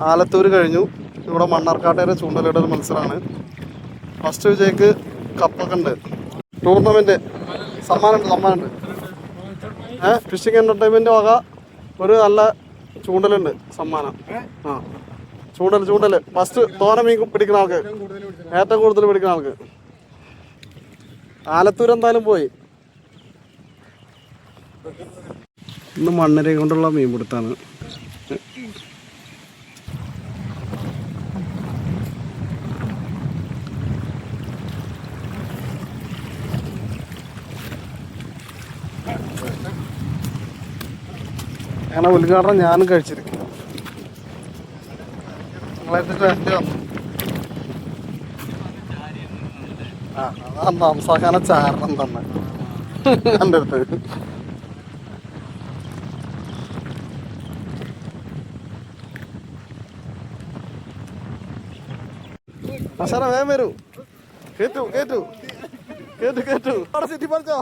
ആലത്തൂർ കഴിഞ്ഞു. ഇവിടെ മണ്ണാർക്കാട്ടേരെ ചൂണ്ടലിടൽ മത്സരമാണ്. ഫസ്റ്റ് വിജയ്ക്ക് കപ്പൊക്കെ ഉണ്ട്. ടൂർണമെൻറ്റ് സമ്മാനമുണ്ട്. ഫിഷിംഗ് എൻ്റർടൈൻമെൻറ്റ് വക ഒരു നല്ല ചൂണ്ടലുണ്ട് സമ്മാനം. ആ ചൂണ്ടൽ ഫസ്റ്റ് തോന മീൻ പിടിക്കുന്ന ആൾക്ക്, ഏറ്റവും കൂടുതൽ പിടിക്കുന്ന ആൾക്ക്. ആലത്തൂർ എന്തായാലും പോയി. ഇന്ന് മണ്ണരയും കൊണ്ടുള്ള മീൻ പിടുത്താണ്. അങ്ങനെ ഉദ്ഘാടനം ഞാനും കഴിച്ചിരിക്കും. അതാ അവസാന ചാരണം തന്നെ എൻ്റെ അടുത്ത്. അശാന വേഗം വരൂ. കേറ്റു അവിടെ ചുറ്റി പറിച്ചോ.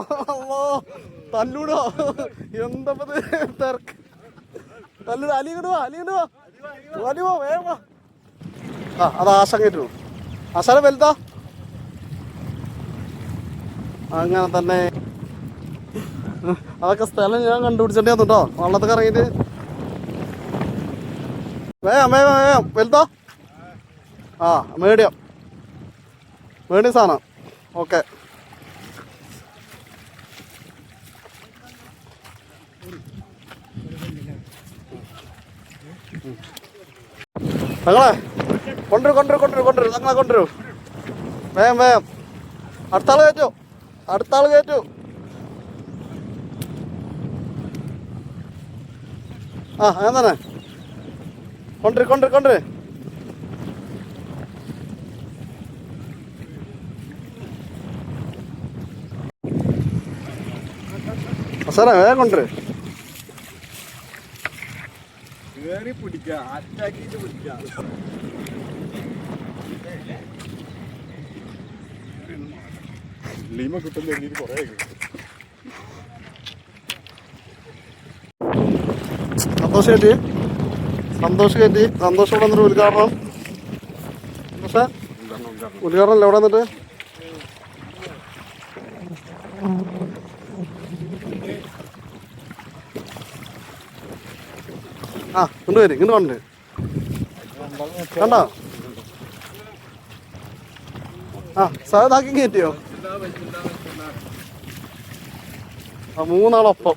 തല്ലൂടോ എന്താ തിരക്ക്. തല്ലൂടോ. അലിയോ വേഗം. അത് ആശ കേറ്റു. ആശാന വലുതാ. അങ്ങനെ തന്നെ അതൊക്കെ സ്ഥലം ഞാൻ കണ്ടുപിടിച്ചിട്ടേ കേട്ടോ. വള്ളത്തൊക്കെ ഇറങ്ങിയിട്ട് വേഗം വലുതാ. ആ മീഡിയം സാധനം. ഓക്കെ തങ്ങളെ കൊണ്ടുവരൂ തങ്ങളെ കൊണ്ടുവരൂ. വേഗം അടുത്ത ആള് കയറ്റു. ആ അങ്ങനെ തന്നെ കൊണ്ടുവരൂ. സാറേ വേഗം കൊണ്ടുവരൂ. സന്തോഷ് കയറ്റി സന്തോഷോടെ വന്നിട്ട് ഉദ്ഘാടനം. പക്ഷേ ഉദ്ഘാടനം എവിടെ വന്നിട്ട് ഇങ്ങോട്ട് വന്നിട്ട് കണ്ടോ. ആ സാധാക്കി കയറ്റിയോ. മൂന്നാളൊപ്പം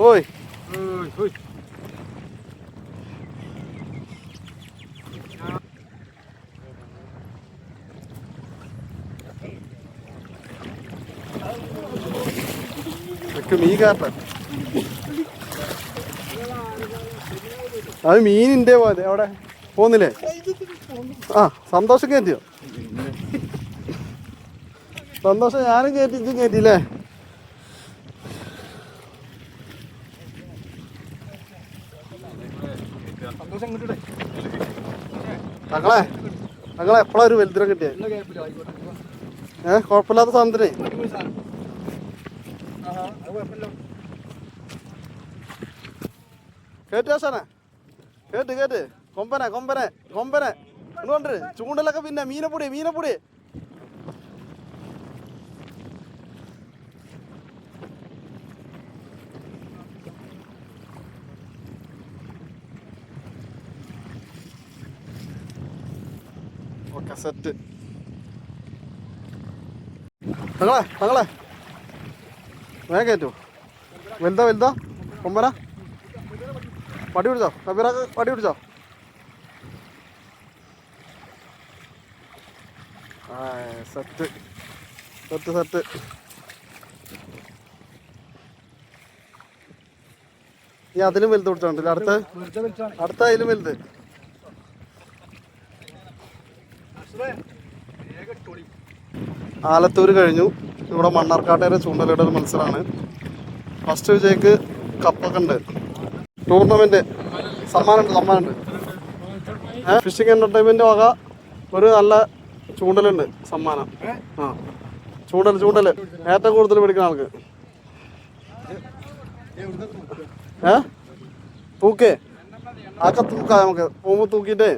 ഓയ്. മീൻ കാട്ടൻ അത് മീനിൻ്റെ പോലെ അവിടെ പോന്നില്ലേ. ആ സന്തോഷം കയറ്റിയോ. സന്തോഷം ഞാനും കയറ്റിയില്ലേ. തങ്ങളെ എപ്പോഴാ ഒരു വലുതിനെ കിട്ടിയേ. കുഴപ്പമില്ലാത്ത സാധനത്തിനേ. കേട്ടു ആശാനെ കേട്ട് കൊമ്പനെ എന്തുകൊണ്ട് ചൂണ്ടലൊക്കെ. പിന്നെ മീനപ്പൊടി ഓക്കെ സെറ്റ്. തങ്ങളെ വേഗം കയറ്റു. വലുതാ കൊമ്പന. പടി പിടിച്ചോ കബീറാക്ക്. പടി പിടിച്ചോ. സെറ്റ് ഈ അതിലും വലുത് പിടിച്ചോണ്ടില്ല. അടുത്ത അതിലും വലുത്. ആലത്തൂർ കഴിഞ്ഞു. ഇവിടെ മണ്ണാർക്കാട്ടേരെ ചൂണ്ടലിടൽ മത്സരമാണ്. ഫസ്റ്റ് വിജയ്ക്ക് കപ്പൊക്കെ ഉണ്ട്. ടൂർണമെൻറ്റ് സമ്മാനമുണ്ട്. ഫിഷിംഗ് എൻ്റർടൈൻമെൻറ്റ് വക ഒരു നല്ല ചൂണ്ടലുണ്ട് സമ്മാനം. ആ ചൂണ്ടൽ ഏറ്റവും കൂടുതൽ പിടിക്കുന്ന ആൾക്ക്. തൂക്കേ ആക്കെ തൂക്കാം നമുക്ക് പോകുമ്പോൾ തൂക്കിയിട്ടേ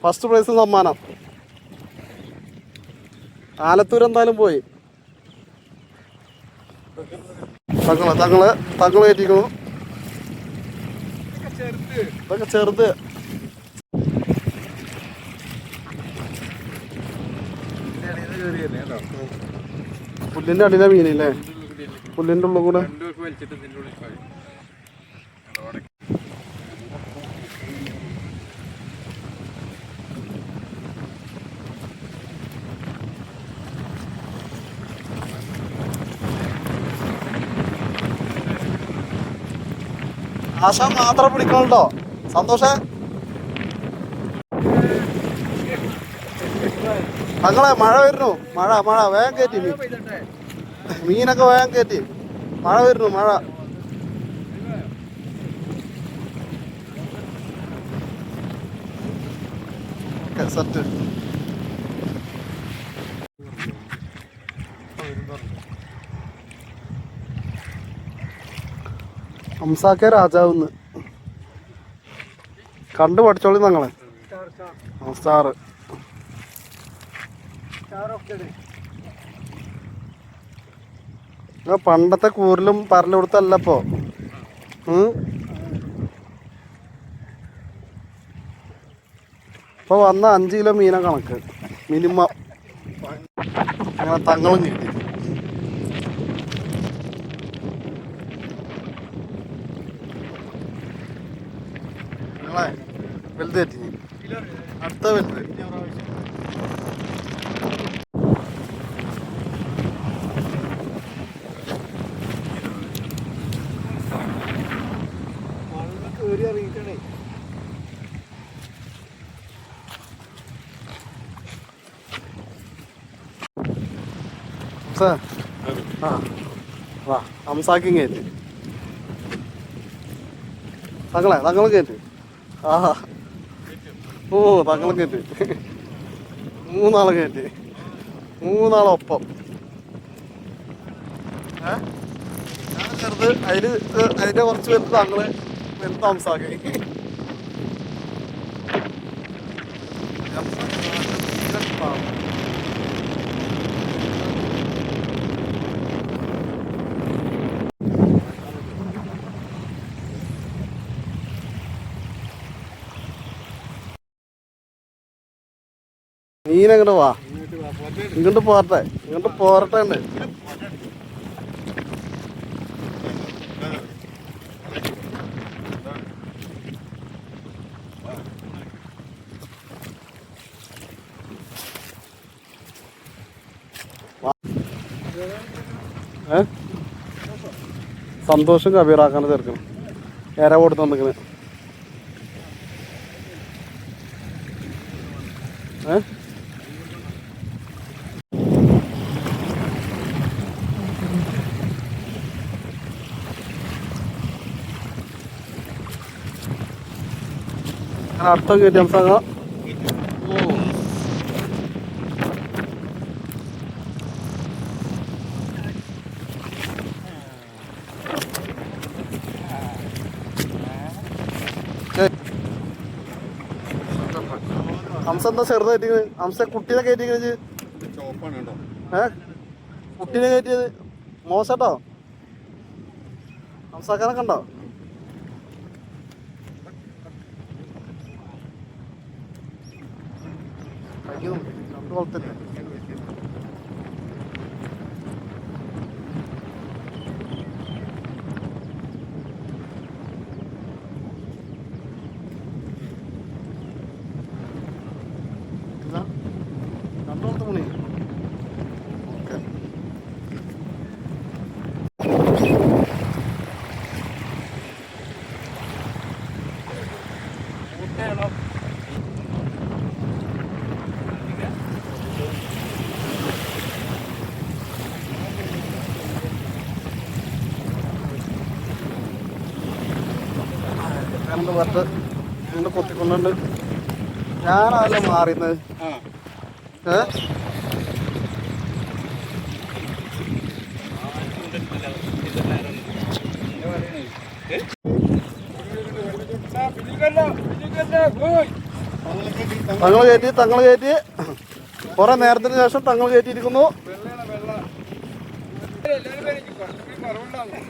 ഫസ്റ്റ് പ്രൈസ് സമ്മാനം. ആലത്തൂർ എന്തായാലും പോയി. തങ്ങള് കയറ്റിക്കുന്നു. ഇതൊക്കെ ചെറുത്. പുല്ലിന്റെ അടിയിലെ മീനില്ലേ, പുല്ലിന്റെ ഉള്ളിൽ കൂടെ. ആശാൻ മാത്രം പിടിക്കണല്ലോ. സന്തോഷേ തങ്ങളെ മഴ വരുന്നു. മഴ വേഗം കയറ്റി മീനൊക്കെ വേഗം കയറ്റി. മഴ വരുന്നു, മഴ. സെറ്റ്. ഹംസാക്കെ രാജാവെന്ന് കണ്ടു പഠിച്ചോളി തങ്ങളെ. സ്റ്റാർ പണ്ടത്തെ കൂരിലും പരലും കൊടുത്തല്ല ഇപ്പോ. ഇപ്പൊ വന്ന 5 കിലോ മീന കണക്ക് മിനിമം. അങ്ങനെ തങ്ങളും കിട്ടി. നിങ്ങളെ വലുത് കയറ്റി. അടുത്ത വലുത് ഹംസാക്കും കയറ്റി. തങ്ങളും കയറ്റി. ആഹാ ഓ തങ്ങളും കയറ്റി. 3 ആളെ കയറ്റി. 3 ആളൊപ്പം. ഞാൻ ചെറുത് അതിന്റെ കുറച്ച് പേര് തങ്ങള് വലുത് ഹംസാക്കി. മീനങ്ങോട്ട് വാ, ഇങ്ങോട്ട് പോരട്ടെ ഉണ്ട്. സന്തോഷം കബീറാക്കാണ് ചേർക്കണം. ഇര കൊടുത്ത് തന്നിക്കണ്. അടുത്ത കയറ്റി ഹംസാക്ക. ഹംസ എന്താ ചെറുതായിട്ട് ഹംസ കുട്ടീനെ കയറ്റിക്കണത്. കുട്ടീനെ കയറ്റിയത് മോശട്ടോ. ഹംസാക്കാനെ കണ്ടോ? രണ്ട് കുളത്തില്ല. രണ്ടോളത്ത് മണി. ഓക്കെ പത്ത് ഇങ്ങനെ കൊത്തിക്കൊണ്ടുണ്ട്. ഞാനല്ലേ മാറിയത്. തങ്ങൾ കയറ്റി കുറെ നേരത്തിന് ശേഷം തങ്ങൾ കയറ്റിയിരിക്കുന്നു.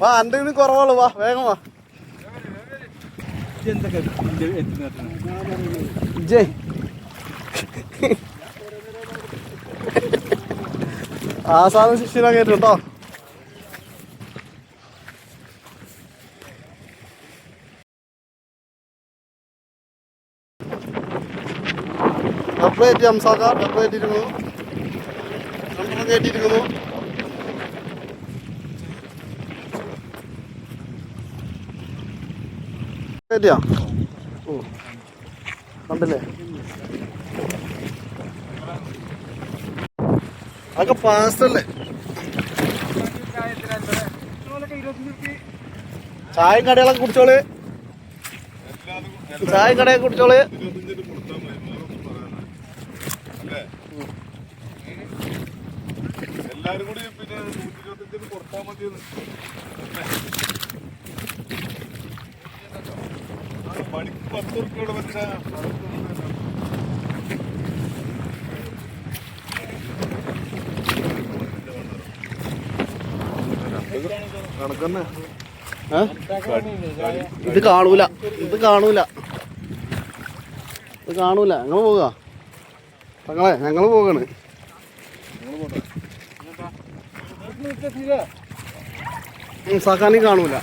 വാ, എൻ്റെ ഇതിന് കുറവുള്ളൂ. വാ, വേഗം വാ. ജയ് ആസാദം ശിഷ്യനാ കയറ്റുണ്ടോ? ഡബിൾ കയറ്റി ഹംസാക്ക, ഡബിൾ കയറ്റിയിരിക്കുന്നു. രണ്ടെണ്ണം കയറ്റിയിരിക്കുന്നു. കയറ്റിയാ? ഓ, കണ്ടില്ലേ? അതൊക്കെ പാസ്റ്റല്ലേ. ചായയും കടകളൊക്കെ കുടിച്ചോള്. ചായയും കടയൊക്കെ കുടിച്ചോള്. എല്ലാരും കൂടി പിന്നെ 125 കൊടുത്താൽ മതിയെന്ന് മണിക്ക് 10 ഉറുപ്പിയോടെ വെച്ചാ കണക്കന്നെ. ഇത് കാണൂല, ഇത് കാണൂല, ഇത് കാണൂല. ഞങ്ങൾ പോവുക തങ്ങളെ, ഞങ്ങൾ പോവാണ്. സാക്കാനി കാണൂല.